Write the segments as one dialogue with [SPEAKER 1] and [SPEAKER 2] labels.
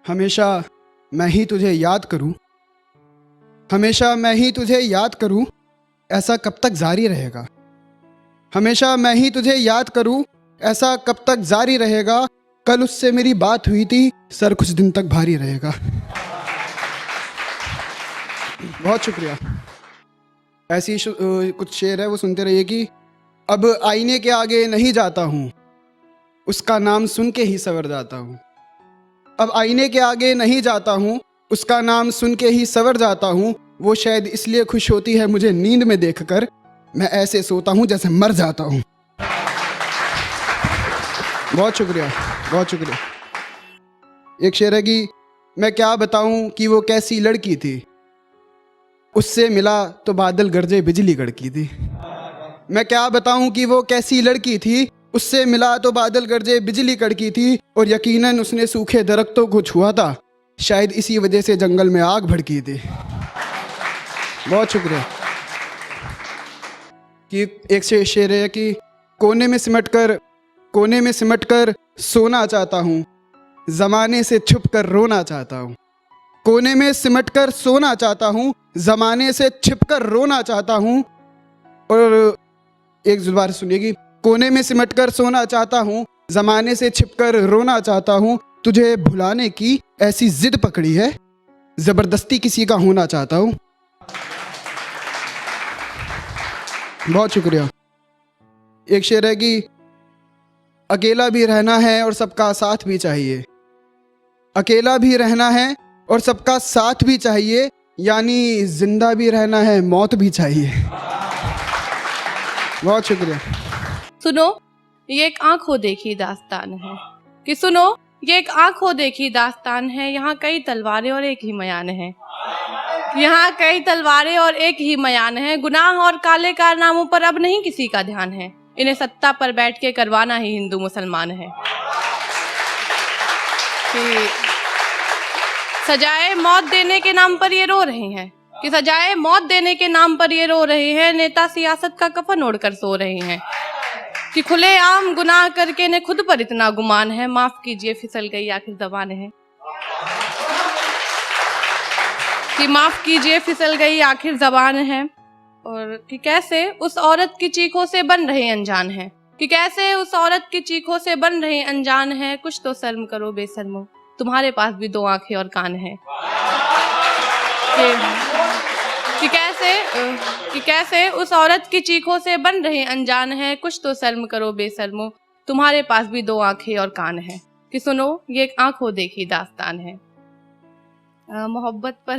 [SPEAKER 1] हमेशा मैं ही तुझे याद करूं, हमेशा मैं ही तुझे याद करूं, ऐसा कब तक जारी रहेगा। हमेशा मैं ही तुझे याद करूं, ऐसा कब तक जारी रहेगा। कल उससे मेरी बात हुई थी, सर कुछ दिन तक भारी रहेगा। बहुत शुक्रिया। ऐसी कुछ शेर है, वो सुनते रहिए कि अब आईने के आगे नहीं जाता हूँ, उसका नाम सुन के ही संवर जाता हूँ। अब आईने के आगे नहीं जाता हूँ, उसका नाम सुन के ही संवर जाता हूँ। वो शायद इसलिए खुश होती है मुझे नींद में देखकर, मैं ऐसे सोता हूँ जैसे मर जाता हूँ। बहुत शुक्रिया, बहुत शुक्रिया। एक शेर है कि मैं क्या बताऊँ कि वो कैसी लड़की थी, उससे मिला तो बादल गरजे बिजली कड़की थी। मैं क्या बताऊँ कि वो कैसी लड़की थी, उससे मिला तो बादल गरजे बिजली कड़की थी। और यकीनन उसने सूखे दरख्तों को छुआ था, शायद इसी वजह से जंगल में आग भड़की थी। बहुत शुक्रिया। कि एक से शेर है कि कोने में सिमट कर सोना चाहता हूँ, ज़माने से छुप कर रोना चाहता हूँ। कोने में सिमट कर सोना चाहता हूँ, ज़माने से छिप कर रोना चाहता हूँ। और एक बार सुनिएगी, कोने में सिमट कर सोना चाहता हूँ, ज़माने से छिप कर रोना चाहता हूँ। तुझे भुलाने की ऐसी जिद पकड़ी है, ज़बरदस्ती किसी का होना चाहता हूँ। बहुत शुक्रिया। एक शेर है कि अकेला भी रहना है और सबका साथ भी चाहिए। अकेला भी रहना है और सबका साथ भी चाहिए, यानी जिंदा भी रहना है, मौत भी चाहिए। बहुत शुक्रिया।
[SPEAKER 2] सुनो ये एक आंखों देखी दास्तान है, कि सुनो ये एक आंखों देखी दास्तान है। यहाँ कई तलवारें और एक ही मयान है, यहाँ कई तलवारें और एक ही मयान है। गुनाह और काले कारनामों पर अब नहीं किसी का ध्यान है, इन्हें सत्ता पर बैठ के करवाना ही हिंदू मुसलमान है। कि सजाए मौत देने के नाम पर ये रो रहे हैं, कि सजाए मौत देने के नाम पर ये रो रहे हैं। नेता सियासत का कफन ओढ़कर सो रहे हैं, कि खुलेआम गुनाह करके इन्हें खुद पर इतना गुमान है। माफ कीजिए फिसल गई आखिर ज़बान है, कि माफ कीजिए फिसल गई आखिर ज़बान है। और कि कैसे उस औरत की चीखों से बन रहे अनजान है, कि कैसे उस औरत की चीखों से बन रहे अनजान है। कुछ तो शर्म करो बेशर्मो, तुम्हारे पास भी दो आंखें और कान है। कि कैसे उस औरत की चीखों से बन रहे अनजान है। कुछ तो शर्म करो बेशर्मो, तुम्हारे पास भी दो आंखें और कान है। कि सुनो ये एक आंखों देखी दास्तान है। मोहब्बत पर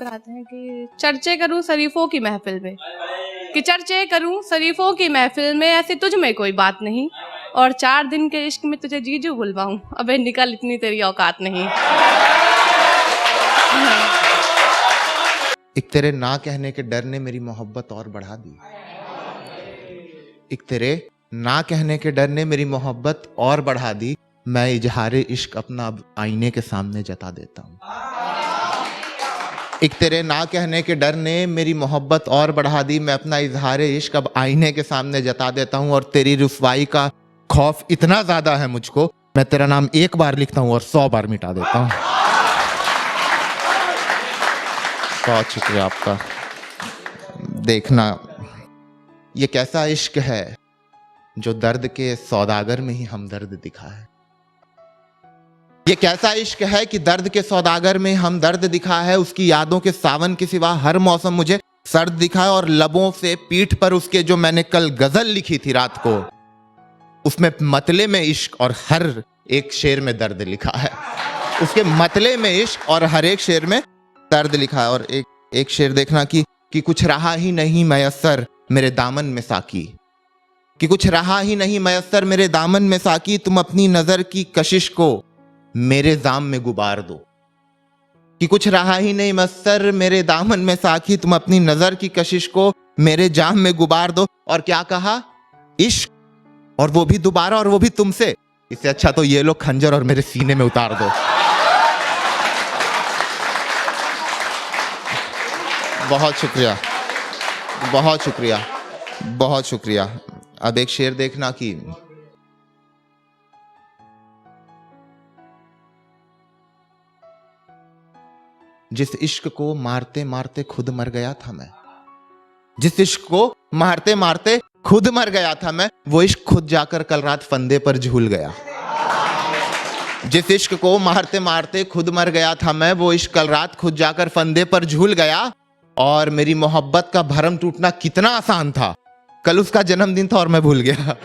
[SPEAKER 2] आते हैं कि चर्चे करूं शरीफों की महफिल में, कि चर्चे करूं शरीफों की महफिल में, ऐसी तुझ में कोई बात नहीं। और 4 दिन के इश्क में तुझे जीजू बुलवाऊं, अबे निकल इतनी तेरी औकात नहीं।
[SPEAKER 3] एक तेरे ना कहने के डर ने मेरी मोहब्बत और बढ़ा दी। एक तेरे ना कहने के डर ने मेरी मोहब्बत और बढ़ा दी। मैं इजहारे इश्क अपना अब आईने के सामने जता देता हूँ। एक तेरे ना कहने के डर ने मेरी मोहब्बत और बढ़ा दी। मैं अपना इजहारे इश्क अब आईने के सामने जता देता हूँ। और तेरी रुसवाई का खौफ इतना ज्यादा है मुझको, मैं तेरा नाम एक बार लिखता हूँ और 100 बार मिटा देता हूँ। बहुत शुक्रिया आपका। देखना ये कैसा इश्क है जो दर्द के सौदागर में ही हमदर्द दिखा है। ये कैसा इश्क है कि दर्द के सौदागर में हमदर्द दिखा है। उसकी यादों के सावन के सिवा हर मौसम मुझे सर्द दिखा है। और लबों से पीठ पर उसके जो मैंने कल गजल लिखी थी रात को, उसमें मतले में इश्क और हर एक शेर में दर्द लिखा है। उसके मतले में इश्क और हर एक शेर में दर्द लिखा है। और एक शेर देखना कि कुछ रहा ही नहीं मयस्सर मेरे दामन में साकी, कि कुछ रहा ही नहीं मयस्सर मेरे दामन में साकी। तुम अपनी नजर की कशिश को मेरे जाम में गुबार दो, कि कुछ रहा ही नहीं मयस्सर मेरे दामन में साकी। तुम अपनी नजर की कशिश को मेरे जाम में गुबार दो। और क्या कहा, इश्क और वो भी दोबारा, और वो भी तुमसे। इससे अच्छा तो ये लो खंजर और मेरे सीने में उतार दो। बहुत शुक्रिया, बहुत शुक्रिया, बहुत शुक्रिया। अब एक शेर देखना कि जिस इश्क को मारते मारते खुद मर गया था मैं, जिस इश्क को मारते मारते खुद मर गया था मैं, वो इश्क खुद जाकर कल रात फंदे पर झूल गया। जिस इश्क को मारते मारते खुद मर गया था मैं, वो इश्क कल रात खुद जाकर फंदे पर झूल गया। और मेरी मोहब्बत का भरम टूटना कितना आसान था, कल उसका जन्मदिन था और मैं भूल गया।